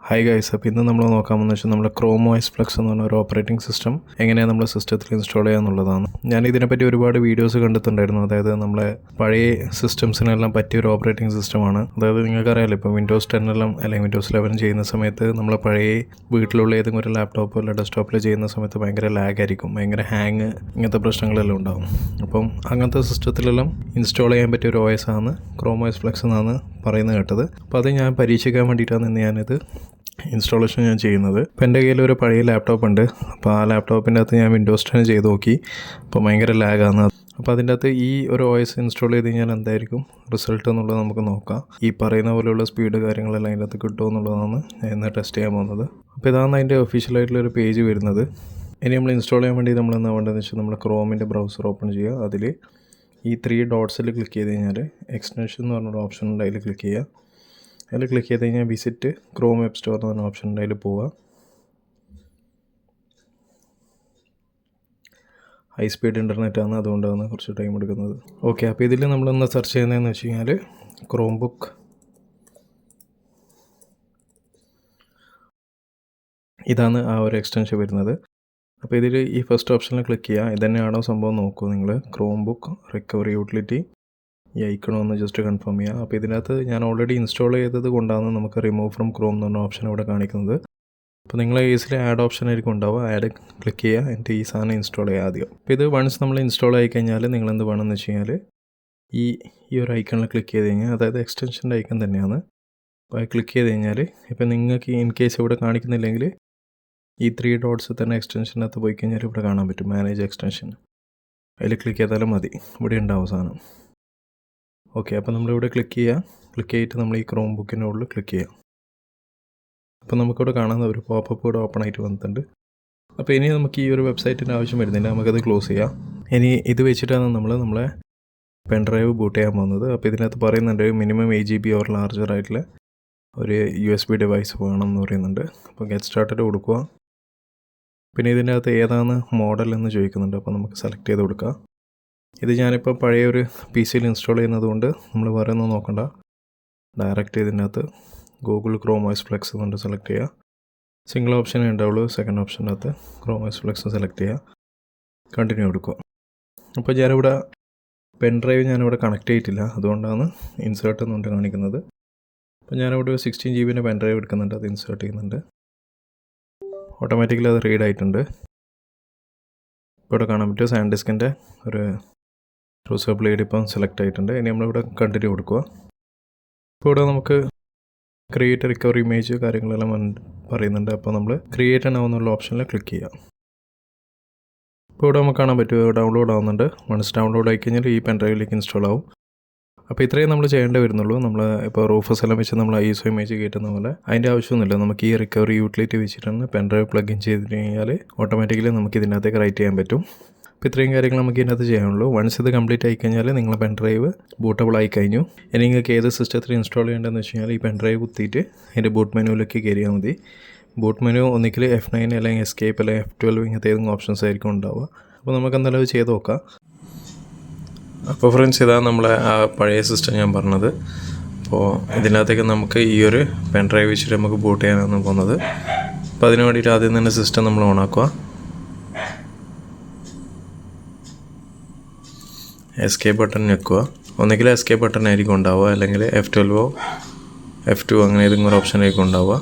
Hi guys, അപ്പോൾ ഇന്ന് നമ്മൾ നോക്കാമെന്ന് വെച്ചാൽ നമ്മുടെ ക്രോം OS Flex എന്ന് പറഞ്ഞ ഒരു ഓപ്പറേറ്റിംഗ് സിസ്റ്റം എങ്ങനെയാണ് നമ്മുടെ സിസ്റ്റത്തിൽ ഇൻസ്റ്റാൾ ചെയ്യാന്നുള്ളതാണ്. ഞാൻ ഇതിനെപ്പറ്റി ഒരുപാട് വീഡിയോസ് കണ്ടിട്ടുണ്ടായിരുന്നു. അതായത് നമ്മളെ പഴയ സിസ്റ്റംസിനെല്ലാം പറ്റിയ ഒരു ഓപ്പറേറ്റിംഗ് സിസ്റ്റമാണ്. അതായത് നിങ്ങൾക്കറിയാമല്ലോ, ഇപ്പോൾ Windows 10 എല്ലാം അല്ലെങ്കിൽ Windows 11 ചെയ്യുന്ന സമയത്ത് നമ്മളെ പഴയ വീട്ടിലുള്ള ഏതെങ്കിലും ഒരു ലാപ്ടോപ്പോ അല്ല ഡെസ്ക്ടോപ്പിൽ ചെയ്യുന്ന സമയത്ത് ഭയങ്കര ലാഗ് ആയിരിക്കും, ഭയങ്കര ഹാങ്, ഇങ്ങനത്തെ പ്രശ്നങ്ങളെല്ലാം ഉണ്ടാകും. അപ്പം അങ്ങനത്തെ സിസ്റ്റത്തിലെല്ലാം ഇൻസ്റ്റാൾ ചെയ്യാൻ പറ്റിയ ഒരു OS ആണ് ക്രോം OS Flex എന്നാണ് പറയുന്നത് കേട്ടത്. അപ്പോൾ അത് ഞാൻ പരീക്ഷിക്കാൻ വേണ്ടിയിട്ടാണ് ഇന്ന് ഞാനിത് ഇൻസ്റ്റാളേഷൻ ചെയ്യുന്നത്. ഇപ്പോൾ എൻ്റെ കയ്യിൽ ഒരു പഴയ ലാപ്ടോപ്പ് ഉണ്ട്. അപ്പോൾ ആ ലാപ്ടോപ്പിൻ്റെ അകത്ത് ഞാൻ Windows 10 ചെയ്ത് നോക്കി. അപ്പോൾ ഭയങ്കര ലാഗാണ്. അപ്പോൾ അതിൻ്റെ അകത്ത് ഈ ഒരു OS ഇൻസ്റ്റാൾ ചെയ്ത് കഴിഞ്ഞാൽ എന്തായിരിക്കും റിസൾട്ട് എന്നുള്ളത് നമുക്ക് നോക്കാം. ഈ പറയുന്ന പോലെയുള്ള സ്പീഡ് കാര്യങ്ങളെല്ലാം അതിൻ്റെ അകത്ത് കിട്ടുമോ എന്നുള്ളതാണ് ഞാൻ ഇന്ന് ടെസ്റ്റ് ചെയ്യാൻ പോകുന്നത്. അപ്പോൾ ഇതാണ് അതിൻ്റെ ഒഫീഷ്യലായിട്ടുള്ളൊരു പേജ് വരുന്നത്. ഇനി നമ്മൾ ഇൻസ്റ്റാൾ ചെയ്യാൻ വേണ്ടി നമ്മൾ എന്താ വേണ്ടതെന്ന് വെച്ചാൽ നമ്മൾ ക്രോമിൻ്റെ ബ്രൗസർ ഓപ്പൺ ചെയ്യുക. അതിൽ ഈ 3 ഡോട്ട്സിൽ ക്ലിക്ക് ചെയ്ത് കഴിഞ്ഞാൽ എക്സ്റ്റൻഷൻ എന്ന് പറഞ്ഞൊരു ഓപ്ഷൻ ഉണ്ട്, അതിൽ ക്ലിക്ക് ചെയ്യുക. അതിൽ ക്ലിക്ക് ചെയ്ത് കഴിഞ്ഞാൽ വിസിറ്റ് ക്രോം വെബ് സ്റ്റോർ എന്ന് പറഞ്ഞ ഓപ്ഷൻ ഉണ്ട്, അതിൽ പോവുക. ഹൈ സ്പീഡ് ഇൻ്റർനെറ്റാണ്, അതുകൊണ്ടാണ് കുറച്ച് ടൈം എടുക്കുന്നത്. ഓക്കെ, അപ്പോൾ ഇതിൽ നമ്മളൊന്ന് സെർച്ച് ചെയ്യുന്നതെന്ന് വെച്ച് കഴിഞ്ഞാൽ ക്രോം ബുക്ക്, ഇതാണ് ആ ഒരു എക്സ്റ്റൻഷൻ വരുന്നത്. അപ്പോൾ ഇതിൽ ഈ ഫസ്റ്റ് ഓപ്ഷനിൽ ക്ലിക്ക് ചെയ്യുക. ഇതന്നെയാണോ സംഭവം നോക്കൂ നിങ്ങൾ. ക്രോം ബുക്ക് റിക്കവറി യൂട്ടിലിറ്റി, ഈ ഐക്കണോ ഒന്ന് ജസ്റ്റ് കൺഫേം ചെയ്യുക. അപ്പോൾ ഇതിനകത്ത് ഞാൻ ഓൾറെഡി ഇൻസ്റ്റാൾ ചെയ്തത് കൊണ്ടാണ് നമുക്ക് റിമൂവ് ഫ്രം ക്രോം എന്ന് പറഞ്ഞ ഓപ്ഷൻ ഇവിടെ കാണിക്കുന്നത്. അപ്പോൾ നിങ്ങൾ ഈസിലി ആഡ് ഓപ്ഷൻ ആയിരിക്കും ഉണ്ടാവുക. ആഡ് ക്ലിക്ക് ചെയ്യുക, എന്നിട്ട് ഈ സാധനം ഇൻസ്റ്റാൾ ചെയ്യുക ആദ്യം. അപ്പോൾ ഇത് വൺസ് നമ്മൾ ഇൻസ്റ്റാൾ ആയി കഴിഞ്ഞാൽ നിങ്ങൾ എന്ത് വേണമെന്ന് വെച്ച് കഴിഞ്ഞാൽ ഈ ഒരു ഐക്കണിൽ ക്ലിക്ക് ചെയ്ത് കഴിഞ്ഞാൽ, അതായത് എക്സ്റ്റൻഷൻ്റെ ഐക്കൺ തന്നെയാണ്. അപ്പോൾ ക്ലിക്ക് ചെയ്ത് കഴിഞ്ഞാൽ ഇപ്പോൾ നിങ്ങൾക്ക് ഇൻ കേസ് ഇവിടെ കാണിക്കുന്നില്ലെങ്കിൽ ഈ 3 ഡോട്ട്സ് തന്നെ എക്സ്റ്റൻഷനകത്ത് പോയി കഴിഞ്ഞാൽ ഇവിടെ കാണാൻ പറ്റും മാനേജ് എക്സ്റ്റൻഷൻ. അതിൽ ക്ലിക്ക് ചെയ്താലും മതി, ഇവിടെ ഉണ്ടാവും സാധനം. ഓക്കെ, അപ്പോൾ നമ്മളിവിടെ ക്ലിക്ക് ചെയ്യുക. ക്ലിക്ക് ചെയ്തിട്ട് നമ്മൾ ഈ ക്രോം ബുക്കിൻ്റെ ഉള്ളിൽ ക്ലിക്ക് ചെയ്യുക. അപ്പോൾ നമുക്കിവിടെ കാണാൻ ഒരു പോപ്പപ്പ് ഇവിടെ ഓപ്പൺ ആയിട്ട് വന്നിട്ടുണ്ട്. അപ്പോൾ ഇനി നമുക്ക് ഈ ഒരു വെബ്സൈറ്റിൻ്റെ ആവശ്യം വരുന്നില്ല, നമുക്കത് ക്ലോസ് ചെയ്യാം. ഇനി ഇത് വെച്ചിട്ടാണ് നമ്മളെ പെൻ ഡ്രൈവ് ബൂട്ട് ചെയ്യാൻ പോകുന്നത്. അപ്പോൾ ഇതിനകത്ത് പറയുന്നുണ്ട് മിനിമം 8 GB ഓർ ലാർജർ ആയിട്ടുള്ള ഒരു USB ഡിവൈസ് വേണം എന്ന് പറയുന്നുണ്ട്. അപ്പോൾ ഗെറ്റ് സ്റ്റാർട്ടഡ് കൊടുക്കുക. പിന്നെ ഇതിൻ്റെ അകത്ത് ഏതാണ് മോഡൽ എന്ന് ചോദിക്കുന്നുണ്ട്. അപ്പോൾ നമുക്ക് സെലക്ട് ചെയ്ത് കൊടുക്കുക. ഇത് ഞാനിപ്പോൾ പഴയ ഒരു PC-യിൽ ഇൻസ്റ്റാൾ ചെയ്യുന്നത് കൊണ്ട് നമ്മൾ വേറെ ഒന്നും നോക്കണ്ട, ഡയറക്റ്റ് ഇതിൻ്റെ അകത്ത് ഗൂഗിൾ ക്രോം OS Flex എന്നുകൊണ്ട് സെലക്ട് ചെയ്യുക. സിംഗിൾ ഓപ്ഷനേ ഉണ്ടാവുള്ളൂ. സെക്കൻഡ് ഓപ്ഷൻ്റെ അകത്ത് ക്രോം OS Flex സെലക്ട് ചെയ്യുക, കണ്ടിന്യൂ കൊടുക്കുക. അപ്പോൾ ഞാനിവിടെ പെൻ ഡ്രൈവ് ഞാനിവിടെ കണക്ട് ചെയ്തിട്ടില്ല, അതുകൊണ്ടാണ് ഇൻസേർട്ട് എന്നുകൊണ്ട് കാണിക്കുന്നത്. അപ്പോൾ ഞാനിവിടെ 16 GB പെൻ ഡ്രൈവ് എടുക്കുന്നുണ്ട്, അത് ഇൻസേർട്ട് ചെയ്യുന്നുണ്ട്. ഓട്ടോമാറ്റിക്കലി അത് റീഡ് ആയിട്ടുണ്ട്. ഇപ്പോൾ ഇവിടെ കാണാൻ പറ്റും സാൻഡ് ഡിസ്കിൻ്റെ ഒരു റൂസർ ബ്ലേഡ് ഇപ്പം സെലക്ട് ആയിട്ടുണ്ട്. ഇനി നമ്മളിവിടെ കണ്ടിന്യൂ കൊടുക്കുക. ഇപ്പോൾ ഇവിടെ നമുക്ക് ക്രിയേറ്റ് റിക്കവറി ഇമേജ് കാര്യങ്ങളെല്ലാം പറയുന്നുണ്ട്. അപ്പോൾ നമ്മൾ ക്രിയേറ്റ് ആവുന്നുള്ള ഓപ്ഷനിൽ ക്ലിക്ക് ചെയ്യുക. ഇപ്പോൾ ഇവിടെ നമുക്ക് കാണാൻ പറ്റും ഡൗൺലോഡ് ആവുന്നുണ്ട്. വൺസ് ഡൗൺലോഡ് ആയി കഴിഞ്ഞാൽ ഈ പെൻ ഡ്രൈവിലേക്ക് ഇൻസ്റ്റാൾ ആവും. അപ്പോൾ ഇത്രയും നമ്മൾ ചെയ്യേണ്ടി വരുന്നുള്ളൂ. നമ്മൾ ഇപ്പോൾ റൂഫസ് എല്ലാം വെച്ച് നമ്മൾ ISO ഇമേജ് കയറ്റുന്ന പോലെ അതിൻ്റെ ആവശ്യമൊന്നുമില്ല. നമുക്ക് ഈ റിക്കവറി യൂട്ടിലിറ്റി വെച്ചിട്ടാണ് പെൻ ഡ്രൈവ് പ്ലഗ് ഇൻ ചെയ്ത് കഴിഞ്ഞാൽ ഓട്ടോമാറ്റിക്കലി നമുക്ക് ഇതിനകത്തേക്ക് റൈറ്റ് ചെയ്യാൻ പറ്റും. അപ്പോൾ ഇത്രയും കാര്യങ്ങൾ നമുക്ക് ഇതിനകത്ത് ചെയ്യാനുള്ളൂ. വൺസ് ഇത് കംപ്ലീറ്റ് ആയി കഴിഞ്ഞാൽ നിങ്ങളെ പെൻ ഡ്രൈവ് ബൂട്ടബിൾ ആയി കഴിഞ്ഞു. ഇനി നിങ്ങൾക്ക് ഏത് സിസ്റ്റത്തിൽ ഇൻസ്റ്റാൾ ചെയ്യേണ്ടതെന്ന് വെച്ച് കഴിഞ്ഞാൽ ഈ പെൻ ഡ്രൈവ് കുത്തിയിട്ട് അതിൻ്റെ ബൂട്ട് മെനുവിലേക്ക് കയറിയാൽ മതി. ബൂട്ട് മെനു ഒന്നിക്കിൽ F9 അല്ലെങ്കിൽ എസ്കേപ്പ് അല്ലെങ്കിൽ F12 ഇങ്ങനത്തെ ഏതെങ്കിലും ഓപ്ഷൻസ് ആയിരിക്കും ഉണ്ടാവുക. അപ്പോൾ നമുക്ക് എന്തായാലും അത് ചെയ്ത് നോക്കാം. അപ്പോൾ ഫ്രണ്ട്സ്, ഇതാണ് നമ്മളെ ആ പഴയ സിസ്റ്റം ഞാൻ പറഞ്ഞത്. അപ്പോൾ ഇതിനകത്തേക്ക് നമുക്ക് ഈ ഒരു പെൻ ഡ്രൈവ് വെച്ചിട്ട് നമുക്ക് ബൂട്ട് ചെയ്യാനാണ് പോകുന്നത്. അപ്പോൾ അതിന് വേണ്ടിയിട്ട് ആദ്യം തന്നെ സിസ്റ്റം നമ്മൾ ഓണാക്കുക. എസ്കേപ്പ് ബട്ടൺ ഞെക്കുക. ഒന്നുകിൽ എസ്കേപ്പ് ബട്ടൺ ആയിരിക്കും ഉണ്ടാവുക, അല്ലെങ്കിൽ F12 F2 അങ്ങനെ ഏതെങ്കിലും ഒരു ഓപ്ഷൻ ആയിരിക്കും ഉണ്ടാവുക.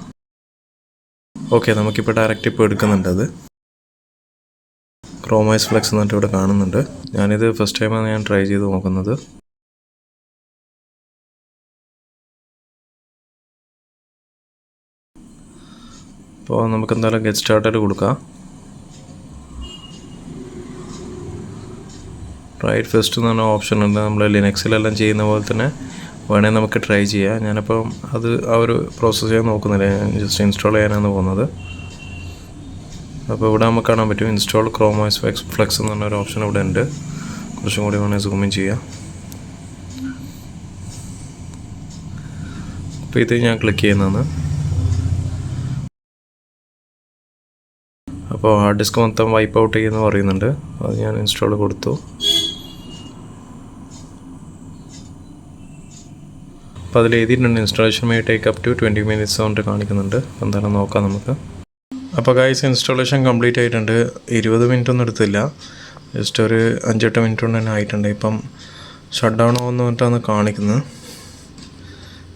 ഓക്കെ, നമുക്കിപ്പോൾ ഡയറക്റ്റ് ഇപ്പോൾ എടുക്കുന്നുണ്ട്. അത് ക്രോം OS Flex എന്നിട്ട് ഇവിടെ കാണുന്നുണ്ട്. ഞാനിത് ഫസ്റ്റ് ടൈമാണ് ഞാൻ ട്രൈ ചെയ്ത് നോക്കുന്നത്. അപ്പോൾ നമുക്ക് എന്തായാലും ഗെറ്റ് സ്റ്റാർട്ടഡ് കൊടുക്കാം. റൈറ്റ് ഫസ്റ്റ് എന്ന് പറഞ്ഞ ഓപ്ഷൻ ഉണ്ട്. നമ്മൾ ലിനക്സിലെല്ലാം ചെയ്യുന്ന പോലെ തന്നെ വേണേൽ നമുക്ക് ട്രൈ ചെയ്യാം. ഞാനിപ്പം ആ ഒരു പ്രോസസ്സ് ചെയ്യാൻ നോക്കുന്നില്ല, ഞാൻ ജസ്റ്റ് ഇൻസ്റ്റാൾ ചെയ്യാനാണ് പോകുന്നത്. അപ്പോൾ ഇവിടെ നമുക്ക് കാണാൻ പറ്റും ഇൻസ്റ്റാൾ ക്രോം OS Flex എന്ന് പറഞ്ഞൊരു ഓപ്ഷൻ ഇവിടെ ഉണ്ട്. കുറച്ചും കൂടി വേണമെങ്കിൽ സൂമിൻ ചെയ്യാം. അപ്പോൾ ഇത് ഞാൻ ക്ലിക്ക് ചെയ്യുന്നതാണ്. അപ്പോൾ ഹാർഡ് ഡിസ്ക് മൊത്തം വൈപ്പ് ഔട്ട് ചെയ്യുമെന്ന് പറയുന്നുണ്ട്. അത് ഞാൻ ഇൻസ്റ്റാൾ കൊടുത്തു. അപ്പോൾ അതിൽ എഴുതിയിട്ടുണ്ട് installation may take up to 20 minutes കൊണ്ട് കാണിക്കുന്നുണ്ട്. എന്തായാലും നോക്കാം നമുക്ക്. അപ്പോൾ ഗൈസ് ഇൻസ്റ്റാളേഷൻ കംപ്ലീറ്റ് ആയിട്ടുണ്ട്. 20 മിനിറ്റ് ഒന്നും എടുത്തില്ല, ജസ്റ്റ് ഒരു 5-8 മിനിറ്റ് കൊണ്ട് തന്നെ ആയിട്ടുണ്ട്. ഇപ്പം ഷട്ട് ഡൗൺ ആവുമെന്ന് പറഞ്ഞിട്ടാണ് കാണിക്കുന്നത്.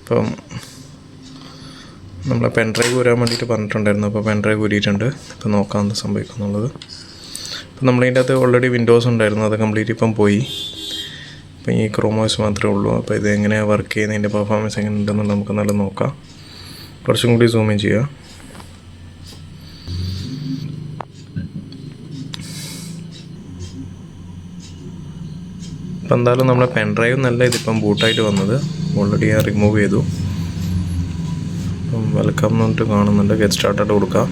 ഇപ്പം നമ്മളെ പെൻഡ്രൈവ് ഊരാൻ വേണ്ടിയിട്ട് പറഞ്ഞിട്ടുണ്ടായിരുന്നു. അപ്പോൾ പെൻഡ്രൈവ് ഊരിയിട്ടുണ്ട്. ഇപ്പോൾ നോക്കാം എന്ത് സംഭവിക്കുന്നുള്ളത്. ഇപ്പം നമ്മളതിൻ്റെ അകത്ത് ഓൾറെഡി വിൻഡോസ് ഉണ്ടായിരുന്നു, അത് കംപ്ലീറ്റ് ഇപ്പം പോയി. ഇപ്പം ഈ ക്രോം OS മാത്രമേ ഉള്ളൂ. അപ്പോൾ ഇത് എങ്ങനെയാണ് വർക്ക് ചെയ്യുന്നതിൻ്റെ പെർഫോമൻസ് എങ്ങനെ ഉണ്ടെന്നുള്ളത് നമുക്ക് നല്ല നോക്കാം. കുറച്ചും കൂടി സൂം ഇൻ ചെയ്യുക. ഇപ്പം എന്തായാലും നമ്മുടെ പെൻഡ്രൈവ് നല്ല ഇതിപ്പം ബൂട്ടായിട്ട് വന്നത് ഓൾറെഡി ഞാൻ റിമൂവ് ചെയ്തു. അപ്പം വെൽക്കം എന്ന് പറഞ്ഞിട്ട് കാണുന്നുണ്ട്. ഗെറ്റ് സ്റ്റാർട്ടഡ് കൊടുക്കുക.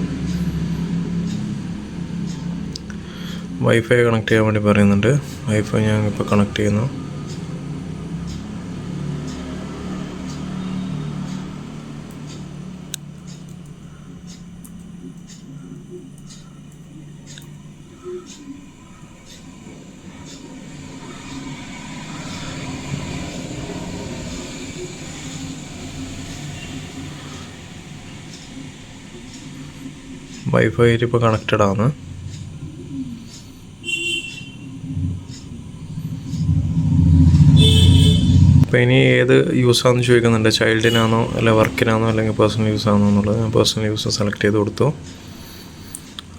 വൈഫൈ കണക്ട് ചെയ്യാൻ വേണ്ടി പറയുന്നുണ്ട്. വൈഫൈ ഞാൻ ഇപ്പോൾ കണക്ട് ചെയ്യുന്നു. വൈഫൈ ഇപ്പോൾ കണക്റ്റഡ് ആണ്. അപ്പോൾ ഇനി ഏത് യൂസാണെന്ന് ചോദിക്കുന്നുണ്ട്. ചൈൽഡിനാണോ അല്ല വർക്കിനാണോ അല്ലെങ്കിൽ പേഴ്സണൽ യൂസ് ആണോ എന്നുള്ളത്. ഞാൻ പേഴ്സണൽ യൂസ് സെലക്ട് ചെയ്ത് കൊടുത്തു.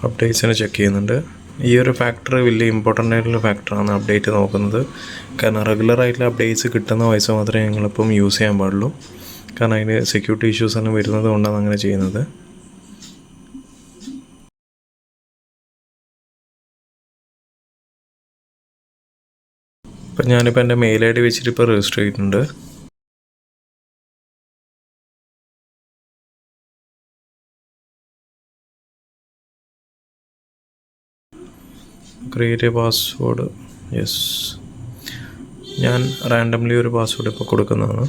അപ്ഡേറ്റ്സിനെ ചെക്ക് ചെയ്യുന്നുണ്ട്. ഈ ഒരു ഫാക്ടർ വലിയ ഇമ്പോർട്ടൻ്റ് ആയിട്ടുള്ള ഫാക്ടറാണ് അപ്ഡേറ്റ് നോക്കുന്നത്. കാരണം റെഗുലറായിട്ടുള്ള അപ്ഡേറ്റ്സ് കിട്ടുന്ന വയസ്സ് മാത്രമേ ഞങ്ങളിപ്പം യൂസ് ചെയ്യാൻ പാടുള്ളൂ. കാരണം അതിന് സെക്യൂരിറ്റി ഇഷ്യൂസ് തന്നെ വരുന്നത് കൊണ്ടാണ് അങ്ങനെ ചെയ്യുന്നത്. അപ്പം ഞാനിപ്പോൾ എൻ്റെ മെയിൽ ID വെച്ചിട്ട് ഇപ്പോൾ രജിസ്റ്റർ ചെയ്തിട്ടുണ്ട്. Create A password. യെസ്, ഞാൻ റാൻഡംലി ഒരു പാസ്വേഡ് ഇപ്പോൾ കൊടുക്കുന്നതാണ്.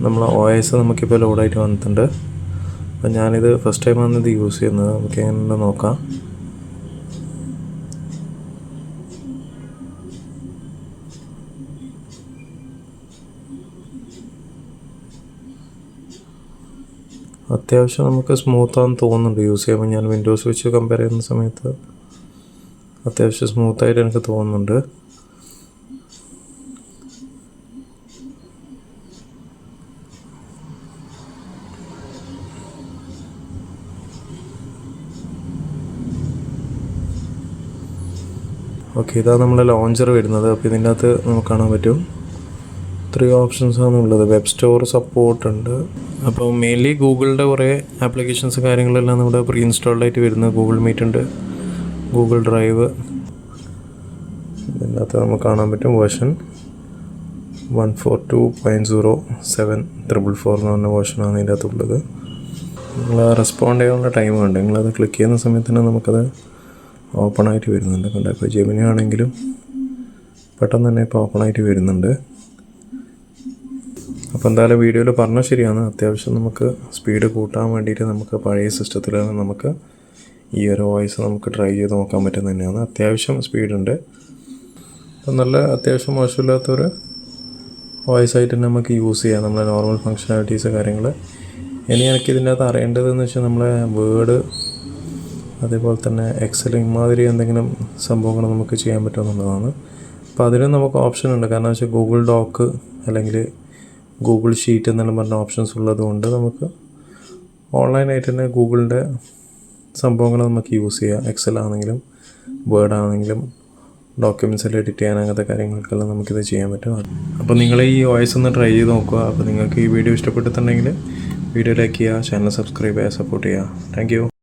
നമ്മളെ OS നമുക്കിപ്പോൾ ലോഡായിട്ട് വന്നിട്ടുണ്ട്. അപ്പം ഞാനിത് ഫസ്റ്റ് ടൈമാണ് ഇത് യൂസ് ചെയ്യുന്നത്. നമുക്ക് എങ്ങനെ നോക്കാം. അത്യാവശ്യം നമുക്ക് സ്മൂത്താണെന്ന് തോന്നുന്നുണ്ട് യൂസ് ചെയ്യുമ്പോൾ. ഞാൻ വിൻഡോസ് വെച്ച് കമ്പയർ ചെയ്യുന്ന സമയത്ത് അത്യാവശ്യം സ്മൂത്തായിട്ട് എനിക്ക് തോന്നുന്നുണ്ട്. ഓക്കെ, ഇതാണ് നമ്മളെ ലോഞ്ചർ വരുന്നത്. അപ്പോൾ ഇതിൻ്റെ അകത്ത് നമുക്ക് കാണാൻ പറ്റും 3 ഓപ്ഷൻസാണ് ഉള്ളത്. വെബ് സ്റ്റോർ സപ്പോർട്ട് ഉണ്ട്. അപ്പോൾ മെയിൻലി ഗൂഗിളിൻ്റെ കുറേ ആപ്ലിക്കേഷൻസ് കാര്യങ്ങളെല്ലാം നമ്മുടെ പ്രീ ഇൻസ്റ്റാൾഡ് ആയിട്ട് വരുന്നത്. ഗൂഗിൾ മീറ്റ് ഉണ്ട്, ഗൂഗിൾ ഡ്രൈവ്. ഇതിൻ്റെ അകത്ത് നമുക്ക് കാണാൻ പറ്റും വേർഷൻ 142.07/444 എന്ന് പറഞ്ഞ വേർഷനാണ് ഇതിൻ്റെ അകത്തുള്ളത്. നിങ്ങൾ റെസ്പോണ്ട് ചെയ്യാനുള്ള ടൈം ഉണ്ട്. നിങ്ങളത് ക്ലിക്ക് ചെയ്യുന്ന സമയത്ത് തന്നെ നമുക്കത് ഓപ്പൺ ആയിട്ട് വരുന്നുണ്ട്. കണ്ടോ, ഇപ്പോൾ ജെമിനി ആണെങ്കിലും പെട്ടെന്ന് തന്നെ ഇപ്പോൾ ഓപ്പൺ ആയിട്ട് വരുന്നുണ്ട്. അപ്പോൾ എന്തായാലും വീഡിയോയിൽ പറഞ്ഞാൽ ശരിയാണ്. അത്യാവശ്യം നമുക്ക് സ്പീഡ് കൂട്ടാൻ വേണ്ടിയിട്ട് നമുക്ക് പഴയ സിസ്റ്റത്തിൽ നമുക്ക് ഈ ഒരു വോയിസ് നമുക്ക് ട്രൈ ചെയ്ത് നോക്കാൻ പറ്റുന്ന തന്നെയാണ്. അത്യാവശ്യം സ്പീഡുണ്ട്. അപ്പം നല്ല അത്യാവശ്യം മോശമില്ലാത്തൊരു വോയിസ് ആയിട്ട് തന്നെ നമുക്ക് യൂസ് ചെയ്യാം, നമ്മളെ നോർമൽ ഫങ്ഷനാലിറ്റീസ് കാര്യങ്ങൾ. ഇനി എനിക്ക് ഇതിൻ്റെ അകത്ത് അറിയേണ്ടതെന്ന് വെച്ചാൽ നമ്മളെ വേർഡ് അതേപോലെ തന്നെ എക്സൽ ഇമാതിരി എന്തെങ്കിലും സംഭവങ്ങൾ നമുക്ക് ചെയ്യാൻ പറ്റുമെന്നുള്ളതാണ്. അപ്പോൾ അതിനും നമുക്ക് ഓപ്ഷൻ ഉണ്ട്. കാരണം വെച്ചാൽ ഗൂഗിൾ ഡോക്ക് അല്ലെങ്കിൽ ഗൂഗിൾ ഷീറ്റ് എന്നെല്ലാം പറഞ്ഞ ഓപ്ഷൻസ് ഉള്ളത് കൊണ്ട് നമുക്ക് ഓൺലൈനായിട്ട് തന്നെ ഗൂഗിളിൻ്റെ സംഭവങ്ങൾ നമുക്ക് യൂസ് ചെയ്യാം. എക്സൽ ആണെങ്കിലും വേർഡ് ആണെങ്കിലും ഡോക്യുമെൻറ്റ്സ് എല്ലാം എഡിറ്റ് ചെയ്യാൻ അങ്ങനത്തെ കാര്യങ്ങൾക്കെല്ലാം നമുക്കിത് ചെയ്യാൻ പറ്റും. അപ്പോൾ നിങ്ങൾ ഈ വോയിസ് ഒന്ന് ട്രൈ ചെയ്ത് നോക്കുക. അപ്പോൾ നിങ്ങൾക്ക് ഈ വീഡിയോ ഇഷ്ടപ്പെട്ടിട്ടുണ്ടെങ്കിൽ വീഡിയോ ലൈക്ക് ചെയ്യുക, ചാനൽ സബ്സ്ക്രൈബ് ചെയ്യുക, സപ്പോർട്ട് ചെയ്യുക. Thank you.